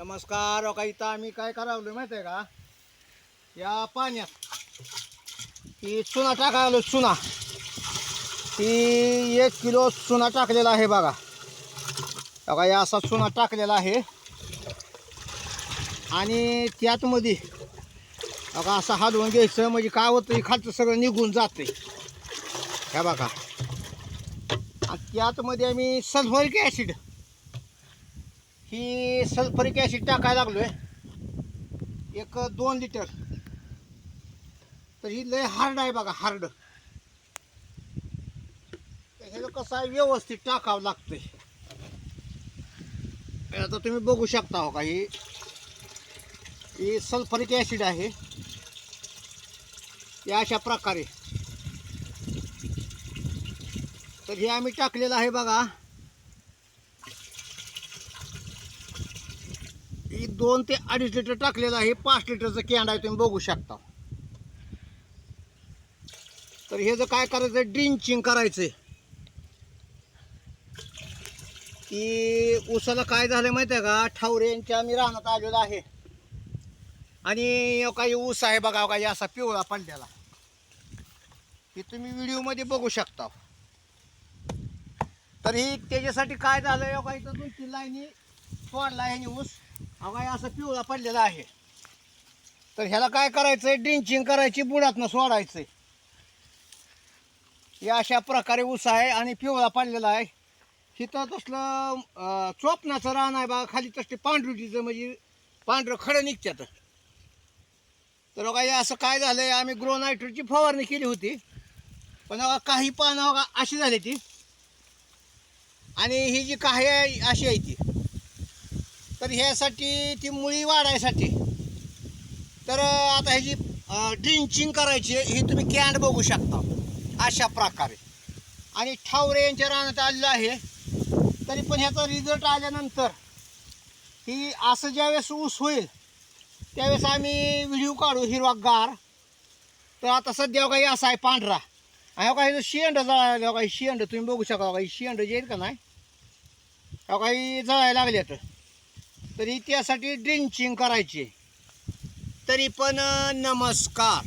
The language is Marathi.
नमस्कार. हो का, इथं आम्ही काय करावलं माहिती आहे का, या पाण्यात ही चुना टाकायलो. चुना ही 1 किलो चुना टाकलेला आहे बघा. बघा या असा चुना टाकलेला आहे आणि त्यात मध्ये बघा असं हलवून घ्यायचं, म्हणजे काय होतं खालचं सगळं निघून जाते. ह्या बघा, आणि त्यात मध्ये आम्ही सल्फ्युरिक ॲसिड, ही सल्फ्युरिक ॲसिड टाकायला लागलोय 1-2 लिटर. तर ही लय हार्ड आहे बघा, हार्ड. हे कसं आहे, व्यवस्थित टाकावं लागतंय. आता तुम्ही बघू शकता हो का, ही सल्फ्युरिक ॲसिड आहे. या अशा प्रकारे तर हे आम्ही टाकलेलं आहे बघा. ही 2 ते 2.5 लिटर टाकलेलं आहे. 5 लिटरचं कॅन आहे, तुम्ही बघू शकता. तर हे जर काय करायचं, ड्रिंचिंग करायचंय. की उसाला काय झालं माहिती आहे का, ठावरेंच्या आम्ही रानात आलेलो आहे आणि काही ऊस आहे बघा, काही असा पिवळा पडलेला. हे तुम्ही व्हिडिओमध्ये बघू शकता. तर ही त्याच्यासाठी काय झालं, काही तर 2-3 लाईनी सोडला ह्याने ऊस, काही असं पिवळा पडलेला आहे. तर ह्याला काय करायचंय, ड्रिंचिंग करायची, बुडातनं सोडायचंय. या अशा प्रकारे ऊस आहे आणि पिवळा पडलेला आहे. तिथं तसलं चोपणाचं रान आहे बघा, खाली तसले पांढरुटीचं, म्हणजे पांढरं खडं निघतात. तर बघा हे असं काय झालंय, आम्ही ग्रो नायट्रोजची फवारणी केली होती, पण बघा काही पानं बघा अशी झाली ती, आणि ही जी काही आहे अशी आहे ती. तर ह्यासाठी ती मुळी वाढायसाठी तर आता ह्याची ड्रिंचिंग करायची. ही तुम्ही कॅन बघू शकता अशा प्रकारे. आणि ठावरे यांच्या रानात आलेलं आहे. तरी पण ह्याचा रिझल्ट आल्यानंतर ही असं ज्यावेळेस ऊस होईल त्यावेळेस आम्ही व्हिडिओ काढू हिरवागार. तर आता सध्या काही असा आहे पांढरा, आणि काही शेंड जळायला, काही शेंड तुम्ही बघू शकता. काही शेंड जे आहेत का नाही, काही जळायला लागले. तरी त्यासाठी ड्रिंचिंग करायची. तरी पण नमस्कार.